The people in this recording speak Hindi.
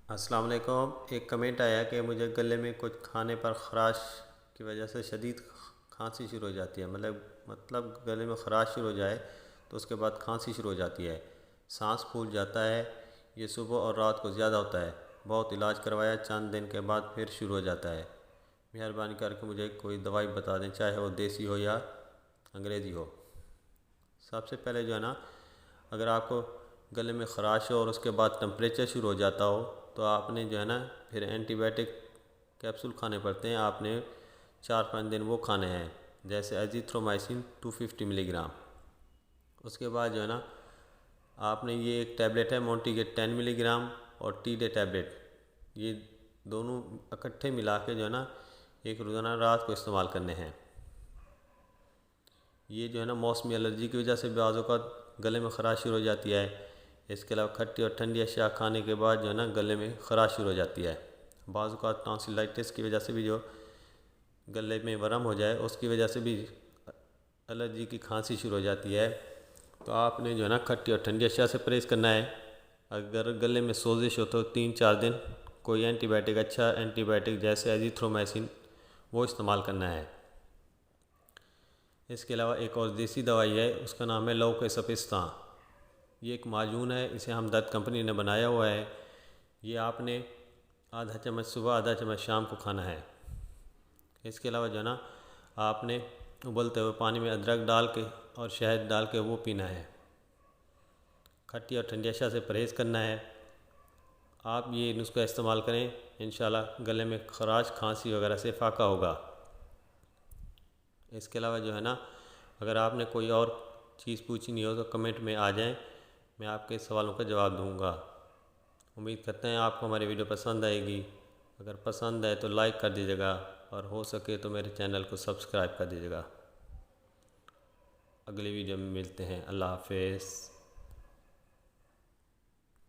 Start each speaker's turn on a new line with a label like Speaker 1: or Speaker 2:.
Speaker 1: अस्सलाम वालेकुम। एक कमेंट आया कि मुझे गले में कुछ खाने पर ख़राश की वजह से शदीद खांसी शुरू हो जाती है। मतलब गले में ख़राश शुरू हो जाए तो उसके बाद खांसी शुरू हो जाती है, सांस फूल जाता है। ये सुबह और रात को ज़्यादा होता है। बहुत इलाज करवाया, चंद दिन के बाद फिर शुरू हो जाता है। मेहरबानी करके मुझे कोई दवाई बता दें, चाहे वो देसी हो या अंग्रेज़ी हो। सबसे पहले जो है ना, अगर आपको गले में ख़राश हो और उसके बाद टम्परेचर शुरू हो जाता हो तो आपने जो है ना फिर एंटीबायोटिक कैप्सूल खाने पड़ते हैं। आपने 4-5 दिन वो खाने हैं, जैसे एजिथ्रोमाइसिन 250 मिलीग्राम। उसके बाद जो है ना आपने ये एक टैबलेट है मोंटीगेट 10 मिलीग्राम और टी डे टैबलेट, ये दोनों इकट्ठे मिला के जो है ना एक रोज़ाना रात को इस्तेमाल करने हैं। ये जो है ना मौसमी एलर्जी की वजह से बाज़ औक़ात गले में ख़राश शुरू हो जाती है। इसके अलावा खट्टी और ठंडी अशिया खाने के बाद जो है ना गले में ख़राश शुरू हो जाती है। बाज़ औक़ात टॉन्सिलाइटिस की वजह से भी जो गले में वर्म हो जाए उसकी वजह से भी एलर्जी की खांसी शुरू हो जाती है। तो आपने जो है ना खट्टी और ठंडी अशिया से परहेज़ करना है। अगर गले में सोजिश हो तो 3-4 दिन कोई एंटीबायोटिक, अच्छा एंटीबायोटिक जैसे एजिथ्रोमाइसिन, वो इस्तेमाल करना है। इसके अलावा एक और देसी दवाई है, उसका नाम है लौह के सपिस्ता। ये एक माजून है, इसे हमदर्द कंपनी ने बनाया हुआ है। ये आपने आधा चम्मच सुबह, आधा चम्मच शाम को खाना है। इसके अलावा जो है ना आपने उबलते हुए पानी में अदरक डाल के और शहद डाल के वो पीना है। खट्टी और ठंडी अशिया से परहेज़ करना है। आप ये नुस्खा इस्तेमाल करें, इंशाल्लाह गले में ख़राश, खांसी वगैरह से फ़ाक़ा होगा। इसके अलावा जो है ना अगर आपने कोई और चीज़ पूछनी हो तो कमेंट में आ जाएं, मैं आपके सवालों का जवाब दूंगा। उम्मीद करते हैं आपको हमारी वीडियो पसंद आएगी। अगर पसंद आए तो लाइक कर दीजिएगा और हो सके तो मेरे चैनल को सब्सक्राइब कर दीजिएगा। अगली वीडियो में मिलते हैं। अल्लाह हाफ़िज़।